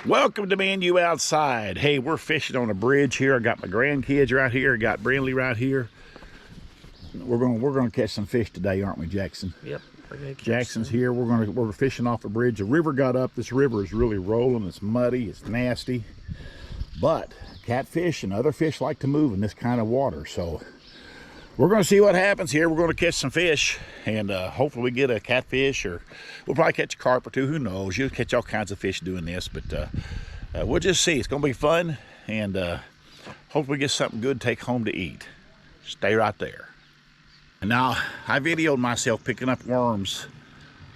Welcome to Me and You Outside. Hey, we're fishing on a bridge here. I got my grandkids right here. I got Brindley right here. We're gonna catch some fish today, aren't we, Jackson? Yep. We're gonna catch Jackson's some. here. We're fishing off a bridge. The river got up. This river is really rolling. It's muddy. It's nasty. But catfish and other fish like to move in this kind of water. So we're going to see what happens here. We're going to catch some fish, and hopefully we get a catfish, or we'll probably catch a carp or two. Who knows? You'll catch all kinds of fish doing this, but we'll just see. It's going to be fun, and hopefully we get something good to take home to eat. Stay right there. And now, I videoed myself picking up worms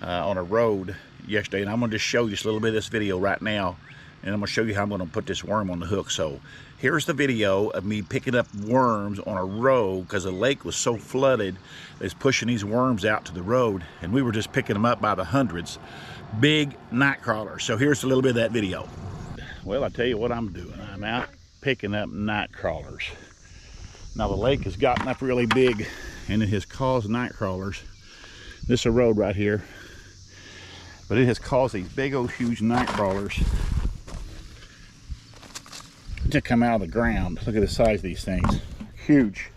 on a road yesterday, and I'm going to just show you just a little bit of this video right now, and I'm going to show you how I'm going to put this worm on the hook. So here's the video of me picking up worms on a road because the lake was so flooded. It's pushing these worms out to the road, and we were just picking them up by the hundreds. Big night crawlers. So here's a little bit of that video. Well, I tell you what I'm doing. I'm out picking up night crawlers. Now the lake has gotten up really big, and it has caused night crawlers. This is a road right here, but it has caused these big old huge night crawlers to come out of the ground. Look at the size of these things. Huge.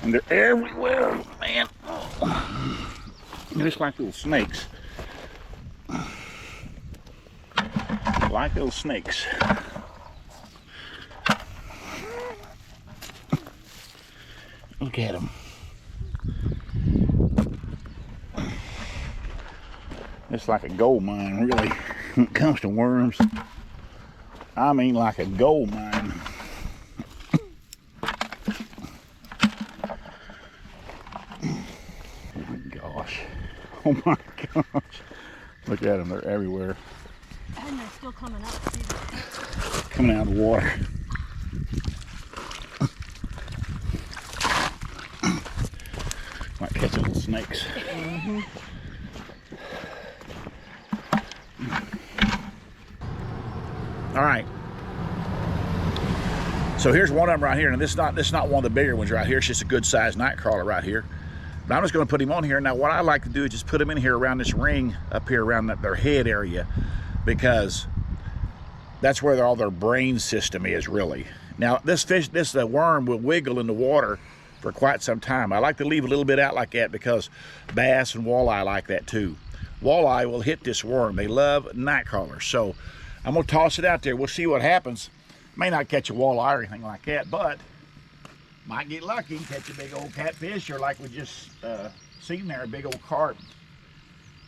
And they're everywhere, man. They're just like little snakes. Like little snakes. Look at them. It's like a gold mine, really, when it comes to worms. I mean, like a gold mine. Oh my gosh. Oh my gosh. Look at them, they're everywhere. And they're still coming up too. Coming out of the water. Like catching little snakes. Mm-hmm. All right. So here's one of them right here, and this is not one of the bigger ones right here. It's just a good sized night crawler right here. But I'm just going to put him on here. Now what I like to do is just put him in here around this ring up here around their head area, because that's where all their brain system is really. Now this worm will wiggle in the water for quite some time. I like to leave a little bit out like that because bass and walleye like that too. Walleye will hit this worm. They love night crawlers. So I'm gonna toss it out there. We'll see what happens. May not catch a walleye or anything like that, but might get lucky, catch a big old catfish, or like we just seen there, a big old carp.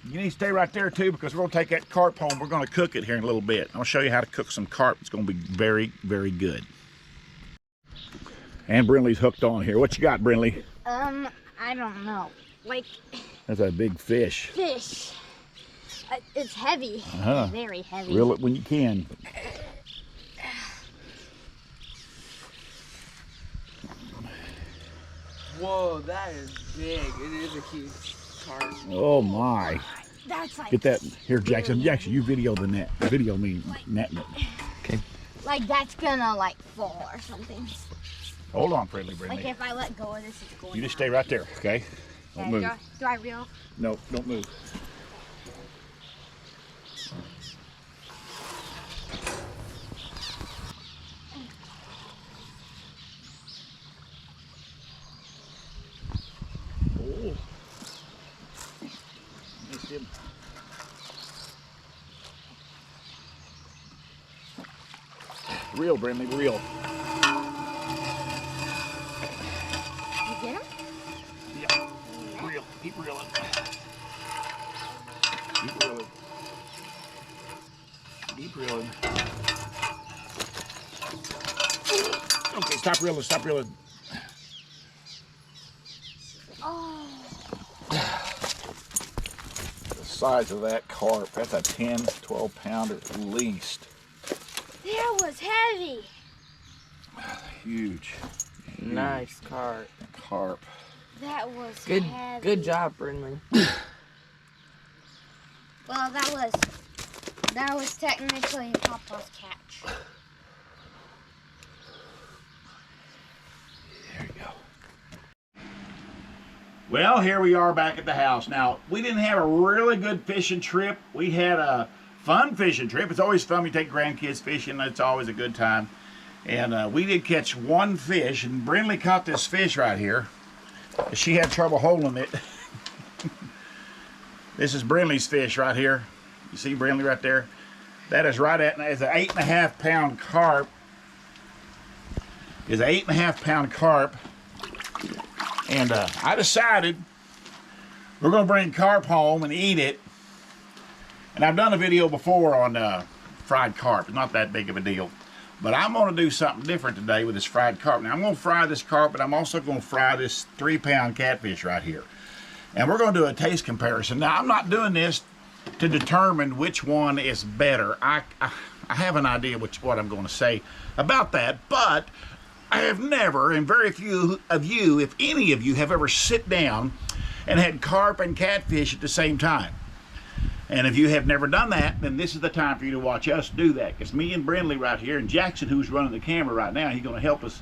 You need to stay right there too, because we're gonna take that carp home. We're gonna cook it here in a little bit. I'll show you how to cook some carp. It's gonna be very, very good. And Brindley's hooked on here. What you got, Brindley? I don't know. Like, that's a big fish. Fish. It's heavy. Very heavy. Reel it when you can. Whoa, that is big. It is a huge carp. Oh my. That's like. Get that here, Jackson. Jackson, you video the net. Video me netting it. Okay. Like that's gonna like fall or something. Hold on, Brindley. Like if I let go of this, it's going. You just stay right there, okay? Don't move. Do I reel? No, don't move. Oh. Missed him. Reel, Brindley, reel. You get him? Yeah. Reel. Keep reeling. Keep reeling. Keep reeling. Okay, stop reeling, stop reeling. Oh. The size of that carp, that's a 10, 12 pounder at least. That was heavy. Huge. Nice carp. Carp. That was Good. heavy. Good job, Brindley. Well, that was technically Papa's catch. There you go. Well, here we are back at the house. Now, we didn't have a really good fishing trip. We had a fun fishing trip. It's always fun. We take grandkids fishing. It's always a good time. And we did catch one fish, and Brindley caught this fish right here. She had trouble holding it. This is Brindley's fish right here. You see Brindley right there? That is right at, it's an 8.5 pound carp. It's an 8.5 pound carp. And I decided we're gonna bring carp home and eat it. And I've done a video before on fried carp. It's not that big of a deal. But I'm gonna do something different today with this fried carp. Now I'm gonna fry this carp, but I'm also gonna fry this 3-pound catfish right here. And we're gonna do a taste comparison. Now I'm not doing this to determine which one is better. I have an idea what I'm going to say about that, but I have never, and very few of you, if any of you, have ever sit down and had carp and catfish at the same time. And if you have never done that, then this is the time for you to watch us do that. Because me and Brindley right here, and Jackson, who's running the camera right now, he's going to help us.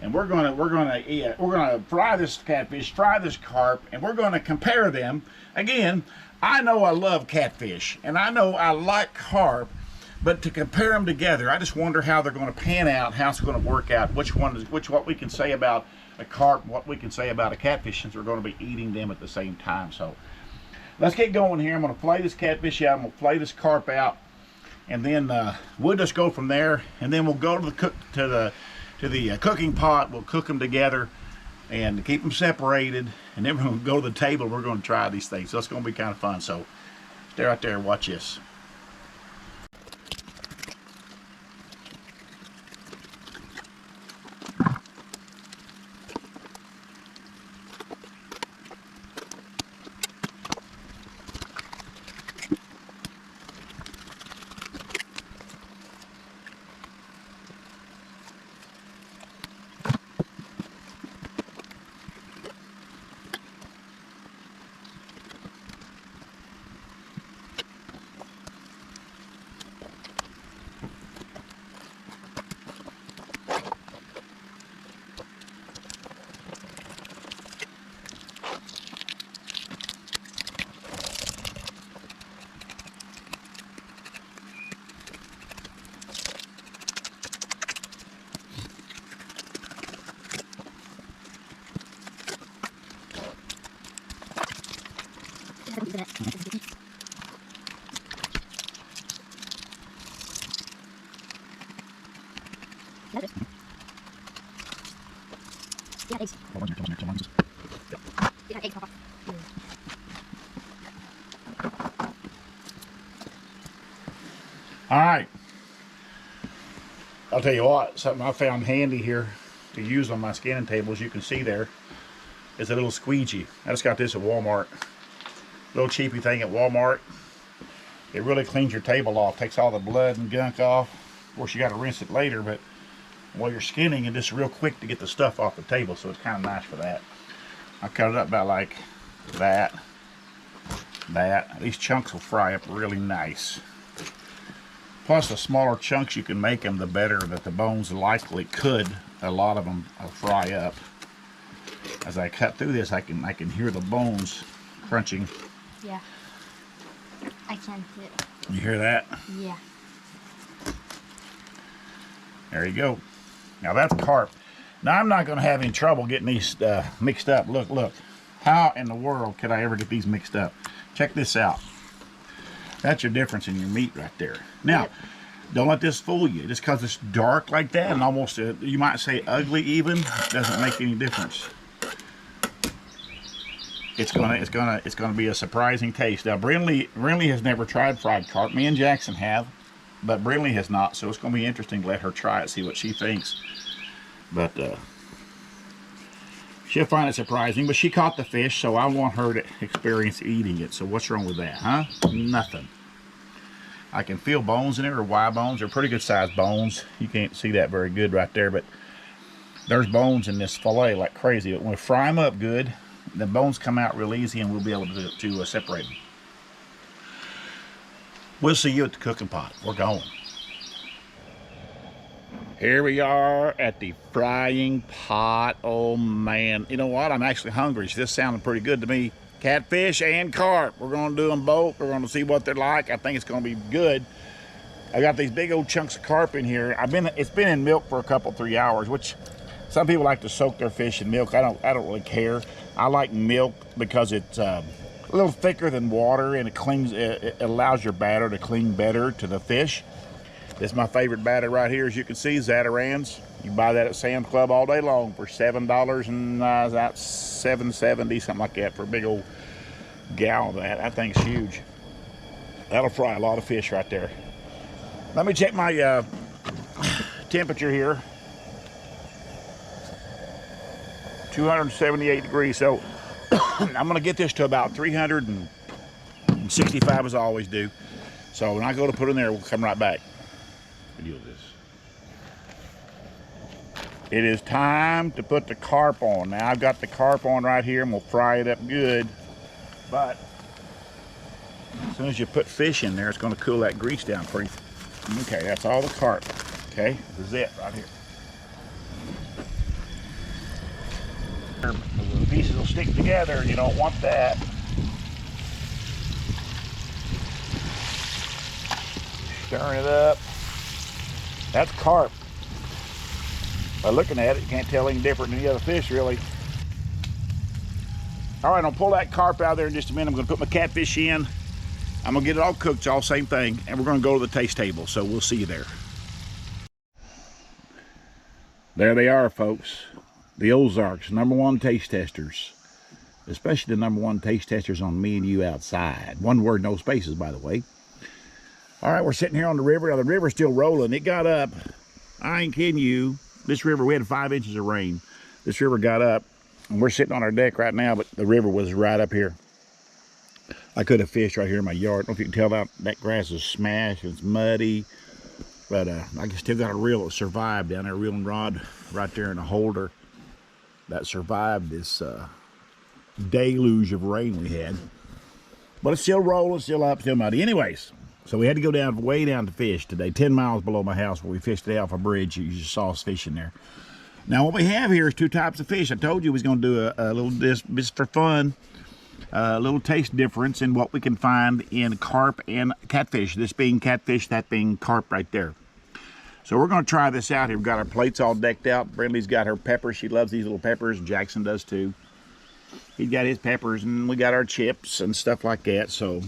And we're gonna fry this catfish, fry this carp, and we're going to compare them. Again, I know I love catfish, and I know I like carp, but to compare them together, I just wonder how they're going to pan out, how it's going to work out, what we can say about a carp, what we can say about a catfish, since we're going to be eating them at the same time. So let's get going here. I'm going to flay this catfish out. I'm going to flay this carp out, and then we'll just go from there. And then we'll go to the cooking pot. We'll cook them together and keep them separated, and then we're going to go to the table. We're going to try these things, so it's going to be kind of fun. So stay right there and watch this. All right, I'll tell you what, something I found handy here to use on my scanning table, as you can see there, is a little squeegee. I just got this at Walmart. Little cheapy thing at Walmart. It really cleans your table off, takes all the blood and gunk off. Of course, you got to rinse it later, but while you're skinning, it's just real quick to get the stuff off the table, so it's kind of nice for that. I cut it up about like that. These chunks will fry up really nice. Plus, the smaller chunks you can make them, the better that the bones likely could. A lot of them fry up. As I cut through this, I can hear the bones crunching. Yeah. I can too. You hear that? Yeah. There you go. Now that's carp. Now I'm not going to have any trouble getting these mixed up. Look. How in the world could I ever get these mixed up? Check this out. That's your difference in your meat right there. Now, yep. Don't let this fool you. Just because it's dark like that and almost, you might say ugly even, doesn't make any difference. It's gonna be a surprising taste. Now, Brindley has never tried fried carp. Me and Jackson have, but Brindley has not. So it's gonna be interesting to let her try it, see what she thinks. But she'll find it surprising. But she caught the fish, so I want her to experience eating it. So what's wrong with that, huh? Nothing. I can feel bones in it, or Y bones. They're pretty good sized bones. You can't see that very good right there, but there's bones in this fillet like crazy. But when we fry them up good, the bones come out real easy, and we'll be able to separate them. We'll see you at the cooking pot. We're going. Here we are at the frying pot. Oh man, you know what? I'm actually hungry. So this sounded pretty good to me. Catfish and carp. We're gonna do them both. We're gonna see what they're like. I think it's gonna be good. I got these big old chunks of carp in here. It's been in milk for a couple, 3 hours, which some people like to soak their fish in milk. I don't really care. I like milk because it's a little thicker than water, and it allows your batter to cling better to the fish. This is my favorite batter right here, as you can see, Zatarain's. You buy that at Sam's Club all day long for $7 and about $7.70, something like that, for a big old gallon of that. That thing's huge. That'll fry a lot of fish right there. Let me check my temperature here. 278 degrees. So I'm gonna get this to about 365 as I always do. So when I go to put it in there, we'll come right back. Video this. It is time to put the carp on. Now I've got the carp on right here, and we'll fry it up good. But as soon as you put fish in there, it's going to cool that grease down pretty. Okay, that's all the carp. Okay, this is it right here. The pieces will stick together, and you don't want that. Stirring it up. That's carp. By looking at it, you can't tell any different than any other fish, really. All right, I'll pull that carp out of there in just a minute. I'm gonna put my catfish in. I'm gonna get it all cooked, all same thing, and we're gonna go to the taste table, so we'll see you there. There they are, folks. The Ozarks, #1 taste testers. Especially the #1 taste testers on me and you outside. One word, no spaces, by the way. All right, we're sitting here on the river. Now, the river's still rolling. It got up, I ain't kidding you. This river, we had 5 inches of rain. This river got up, and we're sitting on our deck right now, but the river was right up here. I could have fished right here in my yard. I don't know if you can tell that grass is smashed, it's muddy, but I still got a reel that survived down there, a reeling rod right there in a holder that survived this deluge of rain we had. But it's still rolling, still up, still muddy. Anyways, so we had to go down, way down to fish today, 10 miles below my house where we fished today off a bridge. You just saw us fishing there. Now what we have here is 2 types of fish. I told you we was going to do a little, just for fun, a little taste difference in what we can find in carp and catfish. This being catfish, that being carp right there. So we're going to try this out here. We've got our plates all decked out. Brindley's got her peppers. She loves these little peppers. Jackson does too. He's got his peppers, and we got our chips and stuff like that. So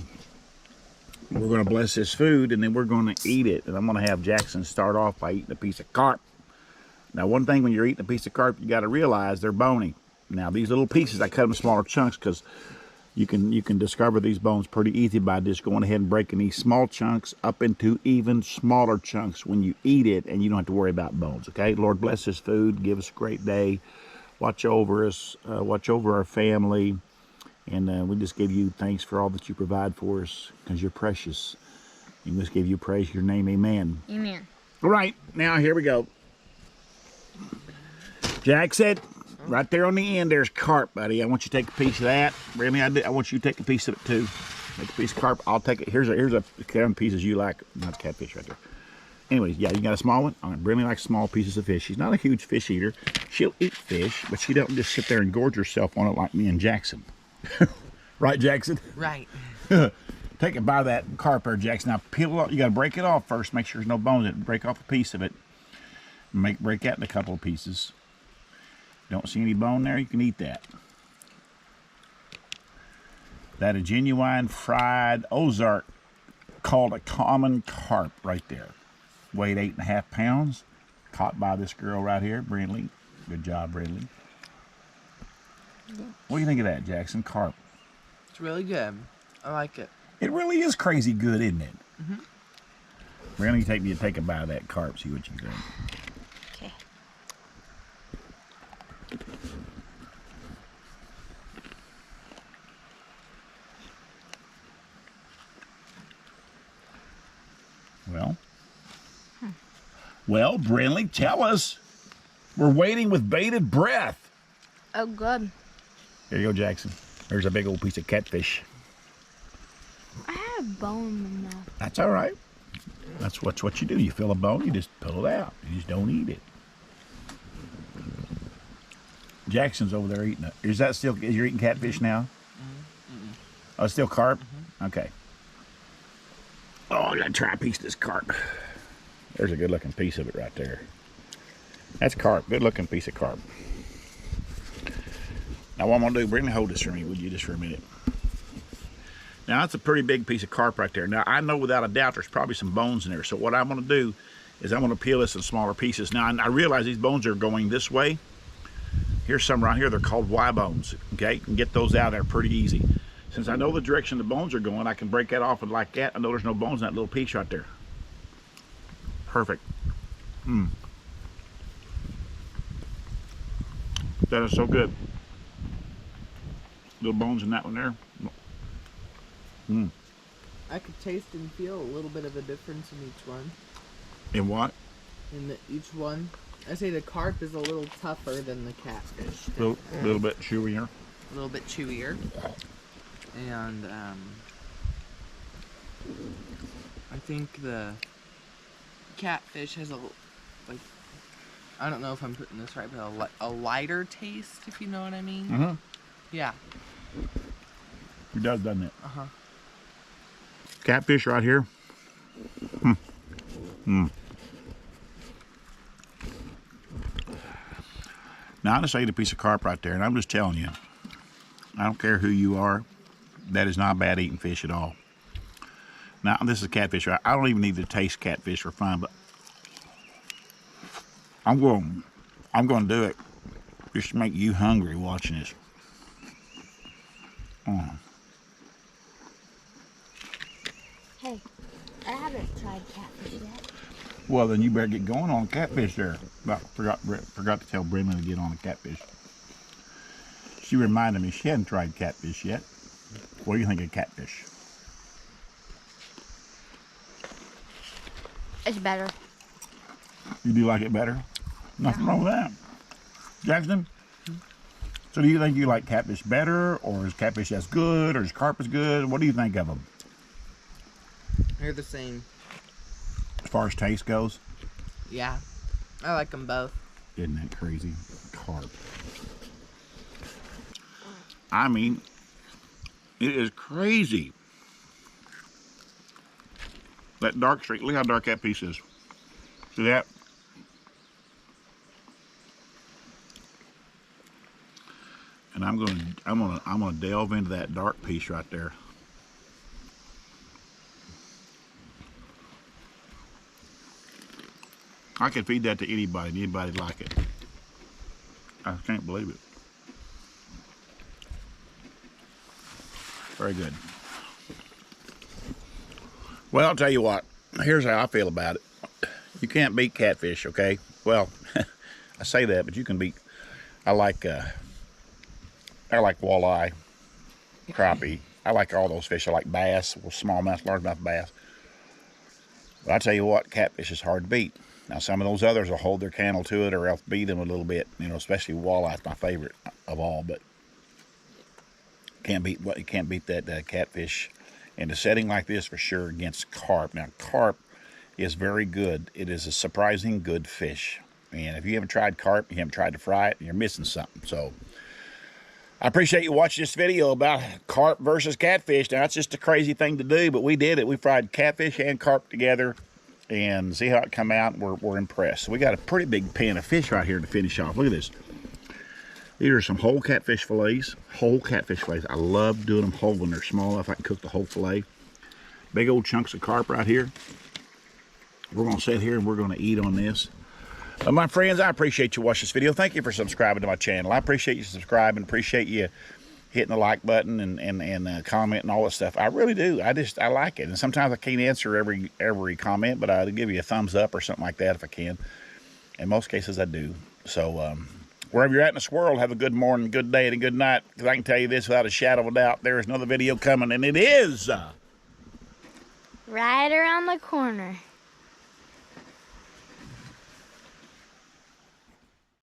we're going to bless this food, and then we're going to eat it. And I'm going to have Jackson start off by eating a piece of carp. Now, one thing when you're eating a piece of carp, you got to realize they're bony. Now, these little pieces, I cut them in smaller chunks because you can discover these bones pretty easy by just going ahead and breaking these small chunks up into even smaller chunks when you eat it, and you don't have to worry about bones, okay? Lord, bless this food. Give us a great day. Watch over us. Watch over our family. And we just give you thanks for all that you provide for us, because you're precious. And we just give you praise, your name, amen. Amen. All right, now here we go. Jackson, right there on the end, there's carp, buddy. I want you to take a piece of that. Really, I want you to take a piece of it too. Take a piece of carp. I'll take it. Here's a kind of pieces you like. Not catfish right there. Anyways, yeah, you got a small one? All right, Brinley likes small pieces of fish. She's not a huge fish eater. She'll eat fish, but she don't just sit there and gorge herself on it like me and Jackson. Right, Jackson? Right. Take a bite of that carp there, Jackson. Now peel it off. You got to break it off first. Make sure there's no bones in it. Break off a piece of it. Break that in a couple of pieces. Don't see any bone there, you can eat that. That a genuine fried Ozark, called a common carp right there. Weighed 8.5 pounds. Caught by this girl right here, Brindley. Good job, Brindley. What do you think of that, Jackson? Carp. It's really good. I like it. It really is crazy good, isn't it? Mm-hmm. Brindley, take a bite of that carp, see what you think. Okay. Well, Brindley, tell us. We're waiting with bated breath. Oh, good. Here you go, Jackson. There's a big old piece of catfish. I had a bone in my mouth. That's all right. That's what you do. You feel a bone, you just pull it out. You just don't eat it. Jackson's over there eating it. Is that still, you're eating catfish now? Oh, it's still carp? Okay. Oh, I gotta try a piece of this carp. There's a good looking piece of it right there. That's carp, good looking piece of carp. Now what I'm gonna do, Brittany, hold this for me, would you, just for a minute? Now that's a pretty big piece of carp right there. Now I know without a doubt there's probably some bones in there. So what I'm gonna do is I'm gonna peel this in smaller pieces. Now I realize these bones are going this way. Here's some right here, they're called Y bones. Okay, you can get those out of there pretty easy. Since I know the direction the bones are going, I can break that off and like that. I know there's no bones in that little piece right there. Perfect. That is so good. Little bones in that one there. I could taste and feel a little bit of a difference in each one. In what? In each one. I say the carp is a little tougher than the catfish. A little bit chewier. A little bit chewier. And I think the catfish has like, I don't know if I'm putting this right, but a lighter taste, if you know what I mean. Yeah. It does, doesn't it? Catfish right here. Now I just ate a piece of carp right there, and I'm just telling you, I don't care who you are, that is not bad eating fish at all. Now this is catfish, right? I don't even need to taste catfish for fun, but I'm going to do it just to make you hungry watching this. Hey, I haven't tried catfish yet. Well, then you better get going on catfish there. But forgot to tell Brenda to get on the catfish. She reminded me she hadn't tried catfish yet. What do you think of catfish? It's better. You do like it better? Nothing wrong with that. Jackson? So do you think you like catfish better, or is catfish as good, or is carp as good? What do you think of them? They're the same. As far as taste goes? Yeah. I like them both. Isn't that crazy? Carp. I mean, it is crazy. That dark streak, look how dark that piece is. See that? And I'm gonna delve into that dark piece right there. I could feed that to anybody, and anybody'd like it. I can't believe it. Very good. Well, I'll tell you what. Here's how I feel about it. You can't beat catfish, okay? Well, I say that, but you can beat. I like walleye, crappie. I like all those fish. I like bass, smallmouth, largemouth bass. But I tell you what, catfish is hard to beat. Now, some of those others will hold their candle to it, or else beat them a little bit. You know, especially walleye is my favorite of all. But you can't beat that catfish in a setting like this for sure against carp. Now, carp is very good. It is a surprising good fish. And if you haven't tried carp, you haven't tried to fry it, you're missing something. So I appreciate you watching this video about carp versus catfish. Now, that's just a crazy thing to do, but we did it. We fried catfish and carp together and see how it come out. We're impressed. So we got a pretty big pan of fish right here to finish off. Look at this. These are some whole catfish fillets. Whole catfish fillets. I love doing them whole when they're small enough I can cook the whole fillet. Big old chunks of carp right here. We're going to sit here and we're going to eat on this. My friends, I appreciate you watching this video. Thank you for subscribing to my channel. I appreciate you subscribing. Appreciate you hitting the like button and commenting and all that stuff. I really do. I like it. And sometimes I can't answer every comment, but I'll give you a thumbs up or something like that if I can. In most cases, I do. So wherever you're at in this world, have a good morning, good day, and a good night. Because I can tell you this without a shadow of a doubt, there is another video coming, and it is Right around the corner.